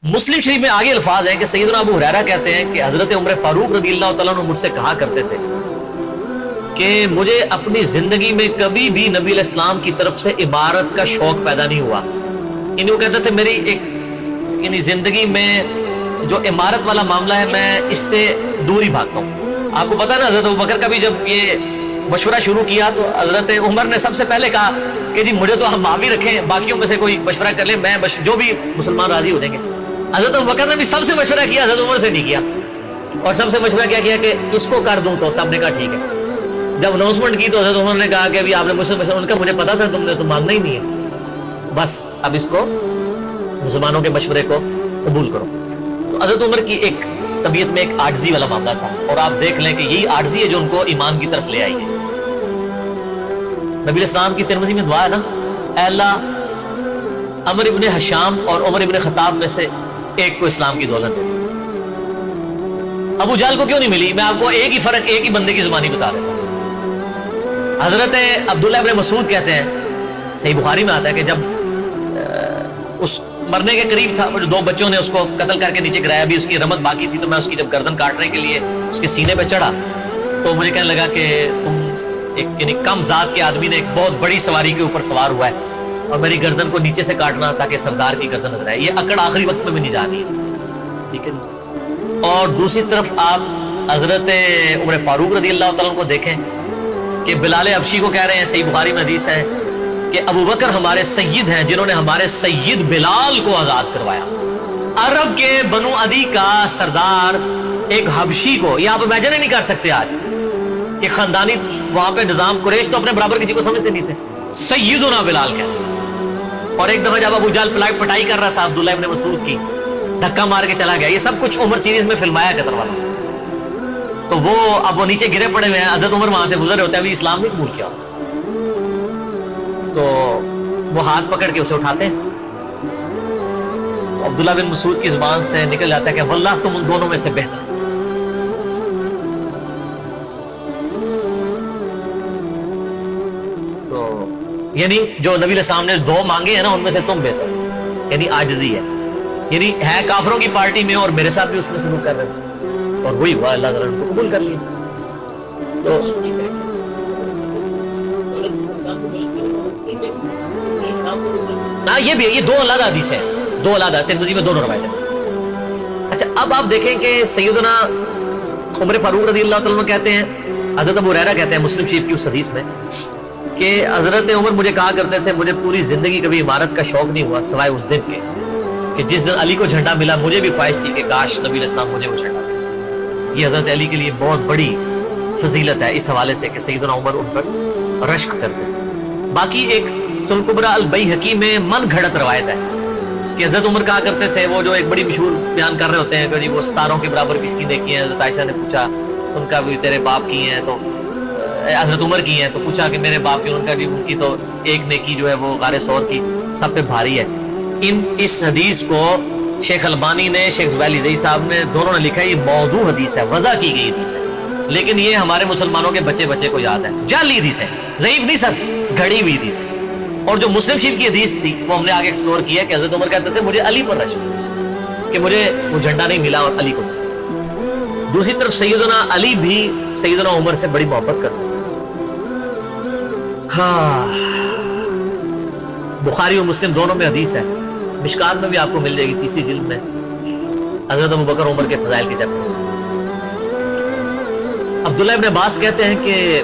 مسلم شریف میں آگے الفاظ ہیں کہ سیدنا ابو ہریرہ کہتے ہیں کہ حضرت عمر فاروق رضی اللہ تعالیٰ عنہ مجھ سے کہا کرتے تھے کہ مجھے اپنی زندگی میں کبھی بھی نبی علیہ السلام کی طرف سے عمارت کا شوق پیدا نہیں ہوا. وہ کہتے تھے میری ایک زندگی میں جو عمارت والا معاملہ ہے میں اس سے دور ہی بھاگتا ہوں. آپ کو پتا نا حضرت ابوبکر کا بھی جب یہ مشورہ شروع کیا تو حضرت عمر نے سب سے پہلے کہا کہ جی مجھے تو ہم معافی رکھیں, باقیوں میں سے کوئی مشورہ کر لے, میں جو بھی مسلمان راضی ہو جائیں گے. حضرت ابوبکر نے بھی سب سے مشورہ کیا, حضرت عمر سے نہیں کیا. اور سب سے مشورہ کیا کہ اس کو کر دوں, تو سب نے کہا ٹھیک ہے. جب اناؤنسمنٹ کی تو حضرت عمر نے کہا کہ ابھی آپ نے مجھ سے مشورہ, ان کا مجھے پتا تھا تم نے تو ماننا ہی نہیں ہے, بس اب اس کو مسلمانوں کے مشورے کو قبول کرو. تو حضرت عمر کی ایک طبیعت میں ایک عاجزی والا معاملہ تھا, اور آپ دیکھ لیں کہ یہی عاجزی ہے جو ان کو ایمان کی طرف لے آئی ہے. نبی علیہ السلام کی ترمذی میں دعا ہے نا, اے اللہ عمر ابن حشام اور عمر ابن خطاب میں سے ایک کو اسلام کی دولت دے. ابو جہل کو کیوں نہیں ملی؟ میں آپ کو ایک ہی فرق ایک ہی بندے کی زبانی بتا دیتا ہوں. حضرت عبداللہ ابن مسعود کہتے ہیں, صحیح بخاری میں آتا ہے کہ جب اس مرنے کے قریب تھا, جو 2 بچوں نے اس کو قتل کر کے نیچے گرایا, بھی اس کی رمت باقی تھی, تو میں اس کی جب گردن کاٹنے کے لیے اس کے سینے پہ چڑھا تو مجھے کہنے لگا کہ تم ایک کم ذات کے آدمی نے ایک بہت بڑی سواری کے اوپر سوار ہوا ہے اور میری گردن کو نیچے سے کاٹنا تاکہ سردار کی گردن نظر آئے. یہ اکڑ آخری وقت میں بھی نہیں جانی ہے, ٹھیک ہے. اور دوسری طرف آپ حضرت عمر فاروق رضی اللہ تعالیٰ کو دیکھیں کہ بلال حبشی کو کہہ رہے ہیں, صحیح بخاری میں حدیث ہے کہ ابو بکر ہمارے سید ہیں جنہوں نے ہمارے سید بلال کو آزاد کروایا. عرب کے بنو عدی کا سردار ایک حبشی کو, یہ آپ امیجن ہی نہیں کر سکتے آج کہ خاندانی وہاں پہ نظام, قریش تو اپنے برابر کسی کو سمجھتے نہیں تھے, سیدنا بلال کہتے. اور ایک دفعہ جب ابو جہل پٹائی کر رہا تھا عبداللہ ابن مسعود کی, دھکا مار کے چلا گیا. یہ سب کچھ عمر سیریز میں فلمایا قطر والا. تو وہ اب وہ نیچے گرے پڑے ہوئے ہیں, حضرت عمر وہاں سے گزر رہے ہوتے ہیں, ابھی اسلام نہیں قبول کیا, تو وہ ہاتھ پکڑ کے اسے اٹھاتے ہیں. عبداللہ بن مسعود کی زبان سے نکل جاتا ہے کہ واللہ تم ان دونوں میں سے بہتر. تو یعنی جو نبی علیہ السلام نے 2 مانگے ہیں نا, ان میں سے تم بہتر, یعنی عاجزی ہے. یعنی ہے کافروں کی پارٹی میں اور میرے ساتھ بھی اس میں سلوک کر رہے ہیں, اور وہی ہوا, اللہ تعالیٰ نے قبول کر لیا. تو یہ بھی یہ 2 علیحدہ حدیث ہیں, 2 علیحدہ, ترمذی میں دونوں روایت ہیں. اچھا اب آپ دیکھیں کہ سیدنا عمر فاروق رضی اللہ تعالیٰ عنہ کہتے ہیں, حضرت ابو ہریرہ کہتے ہیں مسلم شریف کی اس حدیث میں کہ حضرت عمر مجھے کہا کرتے تھے مجھے پوری زندگی کبھی عمارت کا شوق نہیں ہوا سوائے اس دن کے کہ جس دن علی کو جھنڈا ملا. مجھے بھی خواہش تھی کہ کاش نبی علیہ السلام مجھے وہ جھنڈا دے. یہ حضرت علی کے لیے بہت بڑی فضیلت ہے اس حوالے سے کہ سیدنا عمر ان پر رشک کرتے. باقی ایک سنن کبریٰ البیہقی میں من گھڑت روایت ہے کہ حضرت عمر کہا کرتے تھے, وہ جو ایک بڑی مشہور بیان کر رہے ہوتے ہیں کہ جی وہ ستاروں کے برابر کس کی نیکی ہیں. حضرت عائشہ نے پوچھا ان کا بھی تیرے باپ کی ہیں, تو حضرت عمر کی ہیں, تو پوچھا کہ میرے باپ کی, ان کا بھی, ان کی تو ایک نیکی جو ہے وہ غار ثور کی سب پہ بھاری ہے. اس حدیث کو شیخ البانی نے, شیخ زبیل زئی صاحب نے, دونوں نے لکھا ہے یہ موضوع حدیث ہے, وضع کی گئی حدیث ہے, لیکن یہ ہمارے مسلمانوں کے بچے کو یاد ہے, جعلی حدیث ہے, ضعیف نہیں سر, گھڑی ہوئی حدیث ہے. اور جو مسلم شریف کی حدیث تھی وہ ہم نے آگے ایکسپلور کیا کہ حضرت عمر کہتے تھے مجھے علی پر رشک کہ مجھے وہ جھنڈا نہیں ملا اور علی کو. دوسری طرف سیدنا علی بھی سیدنا عمر سے بڑی محبت کرتے. ہاں, بخاری اور مسلم دونوں میں حدیث ہے, مشکات میں بھی آپ کو مل جائے گی 3 جلد میں, حضرت ابوبکر عمر کے فضائل کی چیپٹر. عبداللہ ابن عباس کہتے ہیں کہ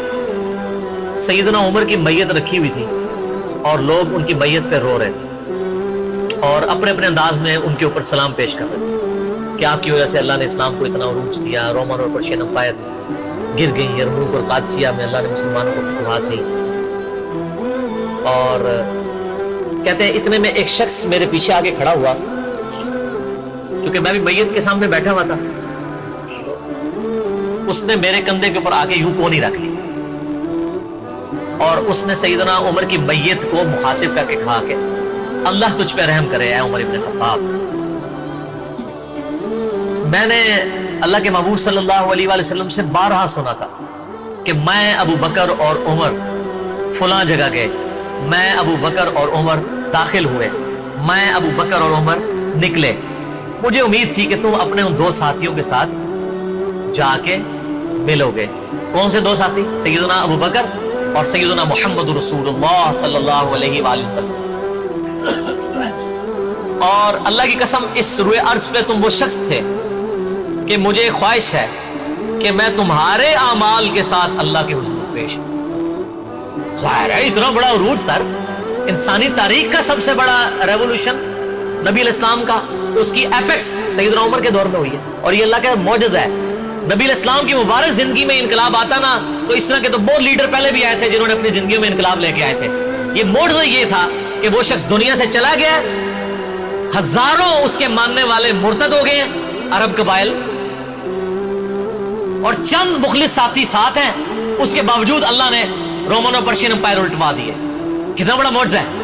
سیدنا عمر کی میت رکھی ہوئی تھی اور لوگ ان کی میت پہ رو رہے تھے اور اپنے اپنے انداز میں ان کے اوپر سلام پیش کر رہے تھے کہ آپ کی وجہ سے اللہ نے اسلام کو اتنا عروج دیا, رومن اور پرشین امپائر گر گئی, یرموک اور قادسیہ میں اللہ نے مسلمانوں کو فتوحات دی. اور کہتے ہیں اتنے میں ایک شخص میرے پیچھے آگے کھڑا ہوا, کیونکہ میں بھی میت کے سامنے بیٹھا ہوا تھا, اس نے میرے کندھے کے اوپر آگے یوں کونی رکھ لی اور اس نے سیدنا عمر کی میت کو مخاطب کر کے کہا کہ اللہ تجھ پہ رحم کرے اے عمر ابن خطاب. میں نے اللہ کے محبوب صلی اللہ علیہ وآلہ وسلم سے بارہا سنا تھا کہ میں ابو بکر اور عمر فلاں جگہ گئے, میں ابو بکر اور عمر داخل ہوئے, میں ابو بکر اور عمر نکلے, مجھے امید تھی کہ تم اپنے ان دو ساتھیوں کے ساتھ جا کے ملو گے. کون سے دو ساتھی؟ سیدنا ابو بکر اور سیدنا محمد رسول اللہ صلی اللہ علیہ وآلہ وسلم. اور اللہ کی قسم اس روئے عرض پہ تم وہ شخص تھے کہ مجھے خواہش ہے کہ میں تمہارے اعمال کے ساتھ اللہ کے حضور پیش ہوں. ظاہر ہے اتنا بڑا عروج سر، انسانی تاریخ کا سب سے بڑا ریولوشن نبی علیہ السلام کا، اس کی ایپیکس سیدنا عمر کے دور میں ہوئی ہے. اور یہ اللہ کا معجزہ ہے. نبی علیہ السلام کی مبارک زندگی میں انقلاب آتا نا تو اس طرح کے تو بہت لیڈر پہلے بھی آئے تھے جنہوں نے اپنی زندگیوں میں انقلاب لے کے آئے تھے. یہ معجزہ یہ تھا کہ وہ شخص دنیا سے چلا گیا، ہزاروں اس کے ماننے والے مرتد ہو گئے ہیں عرب قبائل، اور چند مخلص ساتھی ساتھ ہیں، اس کے باوجود اللہ نے رومن اور پرشین امپائر الٹوا دیے. کتنا بڑا معجزہ ہے.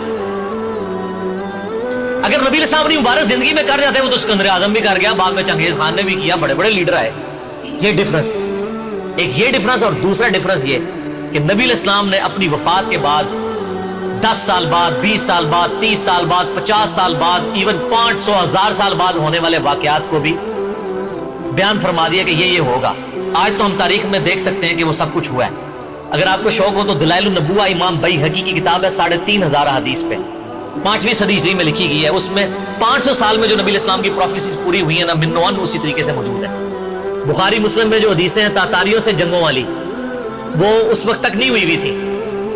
اگر نبی علیہ السلام اپنی مبارک زندگی میں کر جاتے وہ تو سکندر اعظم بھی کر گیا، بعد میں چنگیز خان نے بھی کیا، بڑے بڑے لیڈر آئے. یہ ڈفرنس، ایک یہ ڈفرنس، اور دوسرا ڈفرنس یہ کہ نبی علیہ السلام نے اپنی وفات کے بعد 10 سال بعد، 20 سال بعد، 30 سال بعد، 50 سال بعد، ایون 500 1000 سال بعد ہونے والے واقعات کو بھی بیان فرما دیا کہ یہ ہوگا. آج تو ہم تاریخ میں دیکھ سکتے ہیں کہ وہ سب کچھ ہوا ہے. اگر آپ کو شوق ہو تو دلائل النبوہ امام بیہقی کی کتاب ہے، 3500 حدیث پہ 5ویں صدی ہجری میں لکھی گئی ہے. اس میں 500 سال میں جو نبی علیہ السلام کی پروفیسیز پوری ہوئی ہیں نا، منوان اسی طریقے سے موجود ہے. بخاری مسلم میں جو حدیثیں ہیں تاتاریوں سے جنگوں والی، وہ اس وقت تک نہیں ہوئی تھی،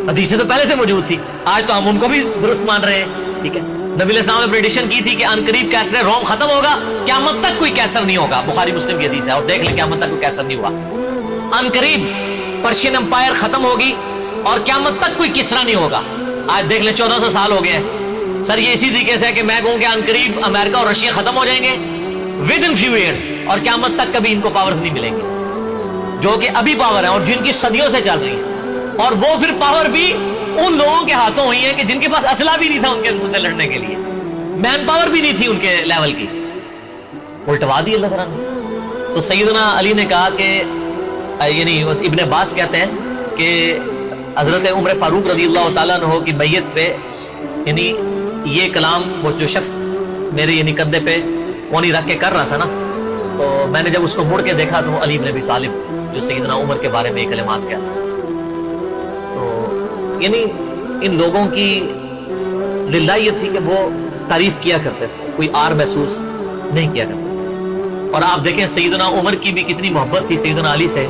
حدیثیں تو پہلے سے موجود تھی. آج تو ہم ان کو بھی درست مان رہے ہیں. ٹھیک ہے، نبی علیہ السلام نے پریڈکشن کی تھی کہ ان قریب کیسر روم ختم ہوگا، قیامت تک کوئی کیسر نہیں ہوگا. بخاری مسلم کی حدیث ہے، اور دیکھ لیں قیامت تک کوئی کیسر نہیں ہوا. ان قریب پرشین امپائر ختم ہوگی اور قیامت تک کوئی کسرا نہیں ہوگا. آج دیکھ لیں 1400 سال ہو گئے ہیں سر. یہ اسی طریقے سے کہ میں کہوں کہ ان قریب امریکہ اور رشیا ختم ہو جائیں گے ود ان فیو ایئرز، اور قیامت تک کبھی ان کو پاورز نہیں ملیں گے جو کہ ابھی پاور ہیں اور جن کی صدیوں سے چل رہی ہیں. اور وہ پھر پاور بھی ان لوگوں کے ہاتھوں ہوئی ہے کہ جن کے پاس اسلحہ بھی نہیں تھا ان کے سے لڑنے کے لیے، مین پاور بھی نہیں تھی ان کے لیول کی، الٹوا دی اللہ تعالیٰ نے. تو سیدنا علی نے کہا کہ یعنی ابن عباس کہتے ہیں کہ حضرت عمر فاروق رضی اللہ تعالیٰ عنہ کی میت پہ یعنی یہ کلام وہ جو شخص میرے یعنی کندھے پہ کونی رکھ کے کر رہا تھا نا، تو میں نے جب اس کو مڑ کے دیکھا تو وہ علی بن ابی طالب جو سیدنا عمر کے بارے میں یہ کلمات کہتے تھے. تو یعنی ان لوگوں کی للہ یہ تھی کہ وہ تعریف کیا کرتے تھے، کوئی آر محسوس نہیں کیا کرتے. اور آپ دیکھیں سیدنا عمر کی بھی کتنی محبت تھی سیدنا علی سے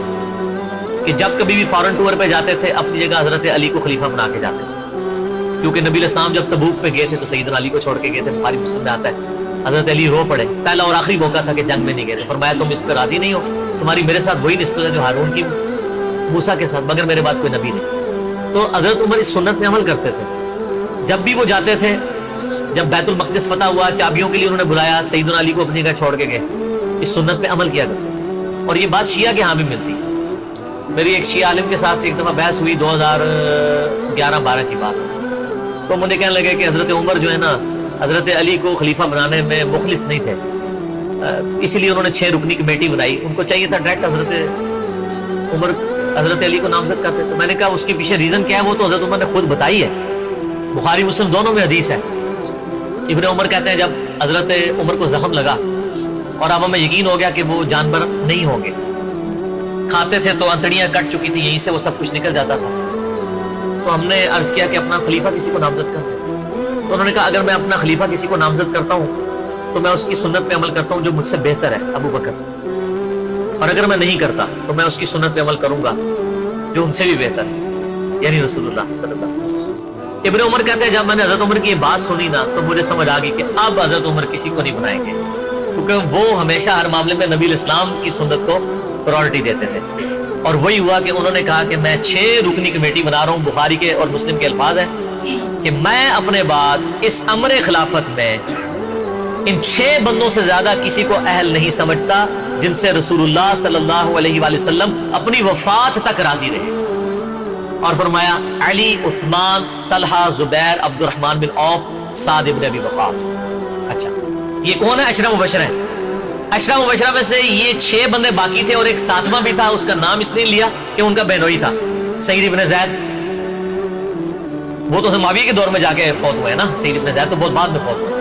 کہ جب کبھی بھی فارن ٹور پہ جاتے تھے اپنی جگہ حضرت علی کو خلیفہ بنا کے جاتے تھے. کیونکہ نبی علیہ السلام جب تبوک پہ گئے تھے تو سیدنا علی کو چھوڑ کے گئے تھے. بخاری مسلم میں آتا ہے حضرت علی رو پڑے، پہلا اور آخری موقع تھا کہ جنگ میں نہیں گئے تھے. فرمایا تم اس پہ راضی نہیں ہو، تمہاری میرے ساتھ وہی نسبت ہے جو ہارون کی موسیٰ کے ساتھ، مگر میرے بعد کوئی نبی نہیں. تو حضرت عمر اس سنت میں عمل کرتے تھے. جب بھی وہ جاتے تھے، جب بیت المقدس فتح ہوا چابیوں کے لیے انہوں نے بلایا، سیدنا علی کو اپنی جگہ چھوڑ کے گئے. اس سنت پہ عمل کیا کرتے. اور یہ بات شیعہ کے ہاں بھی ملتی. میری ایک شیعہ عالم کے ساتھ ایک دفعہ بحث ہوئی 2011-12 کی بات. تو مجھے کہنے لگے کہ حضرت عمر جو ہے نا حضرت علی کو خلیفہ بنانے میں مخلص نہیں تھے، اسی لیے انہوں نے 6 رکنی کمیٹی بنائی. ان کو چاہیے تھا ڈائریکٹ حضرت عمر حضرت علی کو نامزد کرتے. تو میں نے کہا اس کے پیچھے ریزن کیا ہے، وہ تو حضرت عمر نے خود بتائی ہے، بخاری مسلم دونوں میں حدیث ہے. ابن عمر کہتے ہیں جب حضرت عمر کو زخم لگا اور اب ہمیں یقین ہو گیا کہ وہ جانور نہیں ہوں گے، کھاتے تھے تو انتڑیاں کٹ چکی تھی، یہیں سے وہ سب کچھ نکل جاتا تھا. تو ہم نے عرض کیا کہ اپنا خلیفہ کسی کو نامزد کر دیں. تو انہوں نے کہا اگر میں اپنا خلیفہ کسی کو نامزد کرتا ہوں تو میں اس کی سنت پہ عمل کرتا ہوں جو مجھ سے بہتر ہے، ابو بکر. اور اگر میں نہیں کرتا تو میں اس کی سنت پہ عمل کروں گا جو ان سے بھی بہتر ہے، یعنی رسول اللہ صلی اللہ علیہ وسلم. ابن عمر کہتے ہیں جب میں نے حضرت عمر کی یہ بات سنی نا تو مجھے سمجھ آ گئی کہ اب حضرت عمر کسی کو نہیں بنائیں گے، کیونکہ وہ ہمیشہ ہر معاملے میں نبی علیہ السلام کی سنت کو پرائورٹی دیتے تھے. اور وہی ہوا کہ انہوں نے کہا کہ میں 6 رکنی کمیٹی بنا رہا ہوں. بخاری کے اور مسلم کے الفاظ ہیں کہ میں اپنے بعد اس امر خلافت میں ان 6 بندوں سے زیادہ کسی کو اہل نہیں سمجھتا جن سے رسول اللہ صلی اللہ علیہ وآلہ وسلم اپنی وفات تک راضی رہے. اور فرمایا علی، عثمان، طلحہ، زبیر، عبد الرحمن بن عوف، سعد بن ابی وقاص. اچھا یہ کون ہے؟ عشرہ مبشرہ ہیں. عشرہ مبشرہ میں سے یہ 6 بندے باقی تھے اور ایک 7واں بھی تھا. اس کا نام اس نے لیا کہ ان کا بہنوئی تھا، سعید بن زید. وہ تو معاویہ کے دور میں جا کے فوت ہوئے نا، سعید بن زید تو بہت بعد میں فوت ہوئے.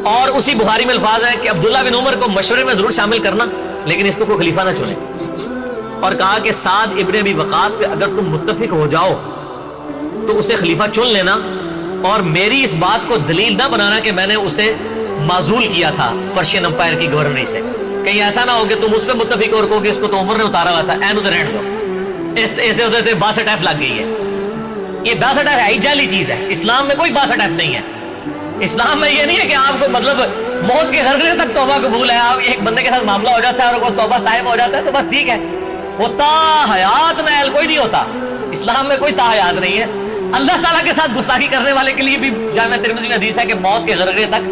اور اسی بخاری میں الفاظ ہیں کہ عبداللہ بن عمر کو مشورے میں ضرور شامل کرنا لیکن اس کو کوئی خلیفہ نہ چنے، اور کہا کہ سعد ابن ابی وقاص پہ اگر تم متفق ہو جاؤ تو اسے خلیفہ چن لینا، اور میری اس بات کو دلیل نہ بنانا کہ میں نے اسے معزول کیا تھا پرشین امپائر کی گورنری سے، کہیں ایسا نہ ہو کہ تم اس پہ متفق اور کہو کہ اس کو تو عمر نے اتارا ہوا تھا، این ادھر رہنے دو، اس 62 ایف لگ گئی ہے۔ یہ 62 ایف ہے جعلی چیز ہے، اسلام میں کوئی 62 ایف نہیں ہے۔ اسلام میں یہ نہیں ہے کہ آپ کو مطلب موت کے غرغرے تک توبہ قبول ہے، آپ ایک بندے کے ساتھ معاملہ ہو جاتا ہے اور وہ توبہ طائب ہو جاتا ہے تو بس ٹھیک ہے، وہ تا حیات میں کوئی نہیں ہوتا۔ اسلام میں کوئی تا حیات نہیں ہے۔ اللہ تعالیٰ کے ساتھ گستاخی کرنے والے کے لیے بھی جامع ترمذی میں حدیث ہے کہ موت کے غرغرے تک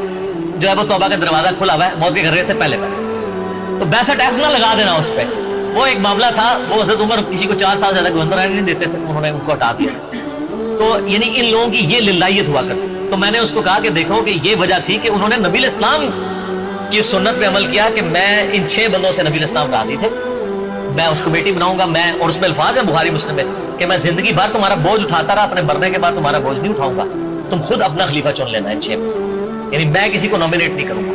جو ہے وہ توبہ کا دروازہ کھلا ہوا ہے، موت کے غرغرے سے پہلے تو 62 ایف نہ لگا دینا اس پہ۔ وہ ایک معاملہ تھا، وہ حضرت عمر کسی کو 4 سال زیادہ گزر نہیں دیتے تھے، انہوں نے ان کو ہٹا دیا۔ تو یعنی ان لوگوں کی یہ للہیت ہوا کرتی۔ تو میں نے اس کو کہا کہ دیکھو کہ یہ وجہ تھی کہ انہوں نے نبی علیہ السلام کی سنت پہ عمل کیا کہ میں ان 6 بندوں سے نبی علیہ السلام راضی تھے، میں اس کمیٹی بناؤں گا، میں، اور اس میں الفاظ ہیں بخاری مسلم میں کہ میں زندگی بھر تمہارا بوجھ اٹھاتا رہا، اپنے مرنے کے بعد تمہارا بوجھ نہیں اٹھاؤں گا، تم خود اپنا خلیفہ چن لینا ان 6 میں سے، یعنی میں کسی کو نامینیٹ نہیں کروں گا۔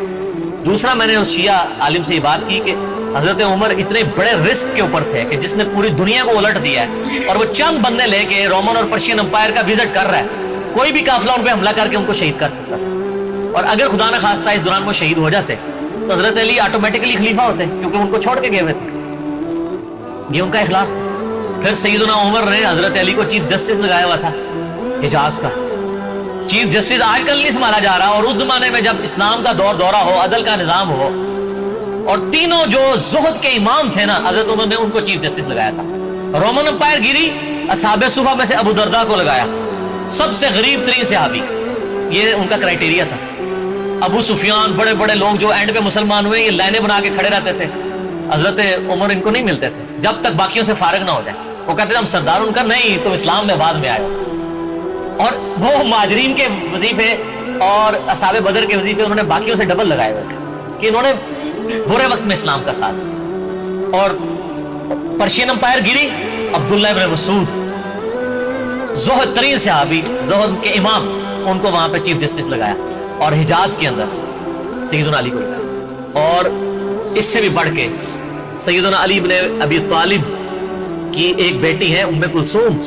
دوسرا میں نے اس شیعہ عالم سے یہ بات کی کہ حضرت عمر اتنے بڑے رسک کے اوپر تھے کہ جس نے پوری دنیا کو الٹ دیا ہے، اور وہ چند بندے لے کے رومن اور پرشین امپائر کا وزٹ کر رہا ہے، کوئی بھی قافلہ ان پہ حملہ کر کے ان کو شہید کر سکتا تھا، اور اگر خدا نہ خواستہ اس دوران وہ شہید ہو جاتے تو حضرت علی آٹومیٹکلی خلیفہ ہوتے کیونکہ ان کو چھوڑ کے گئے ہوئے تھے، یہ ان کا اخلاص تھا۔ پھر سیدنا عمر نے حضرت علی کو چیف جسٹس لگایا ہوا تھا حجاز کا۔ چیف جسٹس آج کل نہیں سنبھالا جا رہا، اور اس زمانے میں جب اسلام کا دورہ ہو، عدل کا نظام ہو، اور تینوں جو زہد کے امام تھے نا، حضرت عمر نے ان کو چیف جسٹس لگایا تھا۔ رومن امپائر گری، اصحاب صفہ میں سے ابو درداء کو لگایا، سب سے غریب ترین صحابی، یہ ان کا کرائٹیریا تھا۔ ابو سفیان، بڑے بڑے لوگ جو اینڈ پہ مسلمان ہوئے، یہ لائنیں بنا کے کھڑے رہتے تھے، حضرت عمر ان کو نہیں ملتے تھے جب تک باقیوں سے فارغ نہ ہو جائے۔ وہ کہتے تھے ہم سردار، ان کا نہیں، تم اسلام میں بعد میں آئے۔ اور وہ مہاجرین کے وظیفے اور اصحاب بدر کے وظیفے انہوں نے باقیوں سے ڈبل لگائے ہوئے کہ انہوں نے برے وقت میں اسلام کا ساتھ۔ اور پرشین امپائر گری، عبداللہ ابن مسعود، زہد ترین صحابی، زہد کے امام، ان کو وہاں پہ چیف جسٹس لگایا، اور حجاز کے اندر سیدنا علی کو لگایا۔ اور اس سے بھی بڑھ کے سیدنا علی بن ابی طالب کی ایک بیٹی ہے ام کلثوم،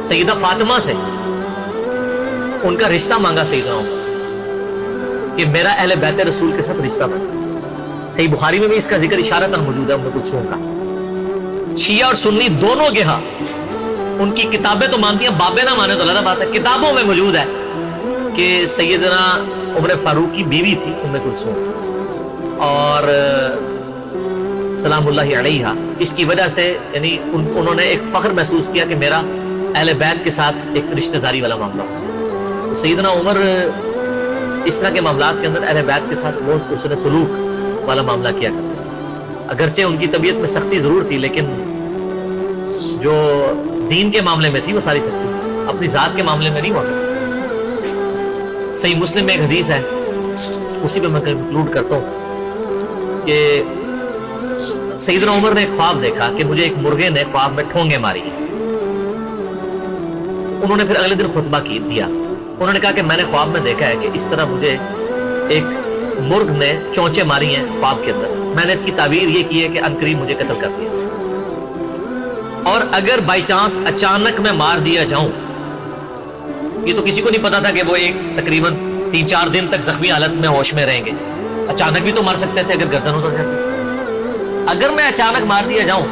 سیدہ فاطمہ سے ان کا رشتہ مانگا سیدنا عمر کہ میرا اہل بیت رسول کے ساتھ رشتہ بنا۔ صحیح بخاری میں بھی اس کا ذکر اشارتاً موجود ہے ام کلثوم کا۔ شیعہ اور سنی دونوں کے ہاں ان کی کتابیں تو مانتی ہیں، بابے نہ مانے تو الگ بات ہے، کتابوں میں موجود ہے کہ سیدنا عمر فاروق کی بیوی تھی ام کلثوم، اور سلام اللہ علیہا، اس کی وجہ سے یعنی انہوں نے ایک فخر محسوس کیا کہ میرا اہل بیت کے ساتھ ایک رشتہ داری والا معاملہ ہوتا ہے۔ سیدنا عمر اس طرح کے معاملات کے اندر اہل بیت کے ساتھ بہت حسن سلوک والا معاملہ کیا کرتے ہیں۔ اگرچہ ان کی طبیعت میں سختی ضرور تھی، لیکن جو دین کے معاملے میں تھی وہ ساری سختی، اپنی ذات کے معاملے میں نہیں ہوتا۔ صحیح مسلم میں ایک حدیث ہے، اسی پہ میں کنکلوڈ کرتا ہوں کہ سیدنا عمر نے ایک خواب دیکھا کہ مجھے ایک مرغے نے خواب میں ٹھونگے ماری۔ انہوں نے پھر اگلے دن خطبہ دیا، انہوں نے کہا کہ میں نے خواب میں دیکھا ہے کہ اس طرح مجھے ایک مرغ نے چونچے ماری ہیں خواب کے اندر، میں نے اس کی تعبیر یہ کی ہے کہ عنقریب مجھے قتل کر دیا، اور اگر بائی چانس اچانک میں مار دیا جاؤں، یہ تو کسی کو نہیں پتا تھا کہ وہ ایک تقریباً 3-4 دن تک زخمی حالت میں ہوش میں رہیں گے، اچانک بھی تو مار سکتے تھے اگر گردن اتر جاتی، اگر میں اچانک مار دیا جاؤں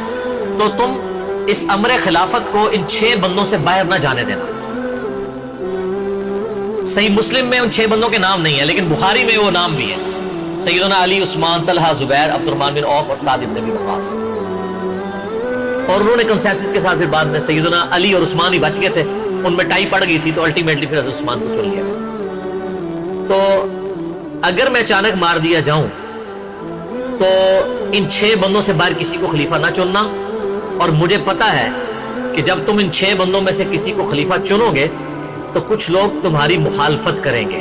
تو تم اس امر خلافت کو ان 6 بندوں سے باہر نہ جانے دینا۔ صحیح مسلم میں ان 6 بندوں کے نام نہیں ہیں، لیکن بخاری میں وہ نام بھی ہیں، سیدنا علی، عثمان، طلحہ، زبیر، عبد الرحمن بن عوف اور سعد بن ابی وقاص۔ اور انہوں نے کنسنسس کے ساتھ پھر بعد میں سیدنا علی اور عثمان ہی بچ گئے تھے، ان میں ٹائی پڑ گئی تھی تو الٹیمیٹلی پھر حضرت عثمان کو چن لیا۔ تو اگر میں اچانک مار دیا جاؤں تو ان 6 بندوں سے باہر کسی کو خلیفہ نہ چننا، اور مجھے پتا ہے کہ جب تم ان 6 بندوں میں سے کسی کو خلیفہ چنو گے تو کچھ لوگ تمہاری مخالفت کریں گے،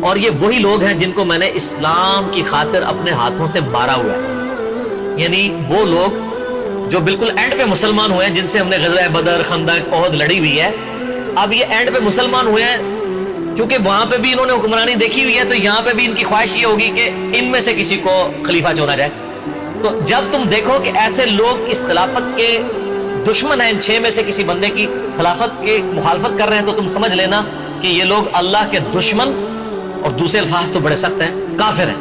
اور یہ وہی لوگ ہیں جن کو میں نے اسلام کی خاطر اپنے ہاتھوں سے مارا ہوا ہے، یعنی وہ لوگ جو بالکل اینڈ پہ مسلمان ہوئے ہیں، جن سے ہم نے غزوہ بدر، خندق، احد لڑی ہوئی ہے، اب یہ اینڈ پہ مسلمان ہوئے ہیں چونکہ وہاں پہ بھی انہوں نے حکمرانی دیکھی ہوئی ہے تو یہاں پہ بھی ان کی خواہش یہ ہوگی کہ ان میں سے کسی کو خلیفہ چنا جائے. تو جب تم دیکھو کہ ایسے لوگ اس خلافت کے دشمن ہیں، ان 6 میں سے کسی بندے کی خلافت کی مخالفت کر رہے ہیں، تو تم سمجھ لینا کہ یہ لوگ اللہ کے دشمن، اور دوسرے الفاظ تو بڑے سخت ہیں، کافر ہیں.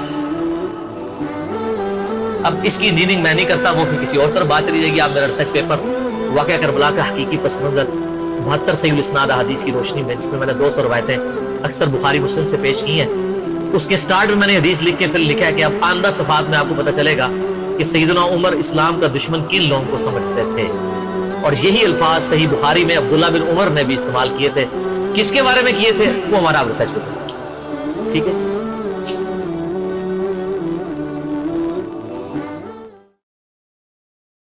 اب اس کی میننگ میں نہیں کرتا، وہ پھر کسی اور طرف بات چلی جائے گی. آپ میرا ریسرچ پیپر واقعہ کربلا کا حقیقی پس منظر 72 صحیح الاسناد احادیث کی روشنی میں، جس میں میں نے 200 روایتیں اکثر بخاری مسلم سے پیش کی ہیں، اس کے سٹارٹ میں نے حدیث لکھ کے پھر لکھا ہے کہ اب آئندہ صفحات میں آپ کو پتہ چلے گا کہ سیدنا عمر اسلام کا دشمن کن لوگوں کو سمجھتے تھے. اور یہی الفاظ صحیح بخاری میں عبداللہ بن عمر نے بھی استعمال کیے تھے. کس کے بارے میں کیے تھے وہ ہمارا ریسرچ پیپر. ٹھیک ہے.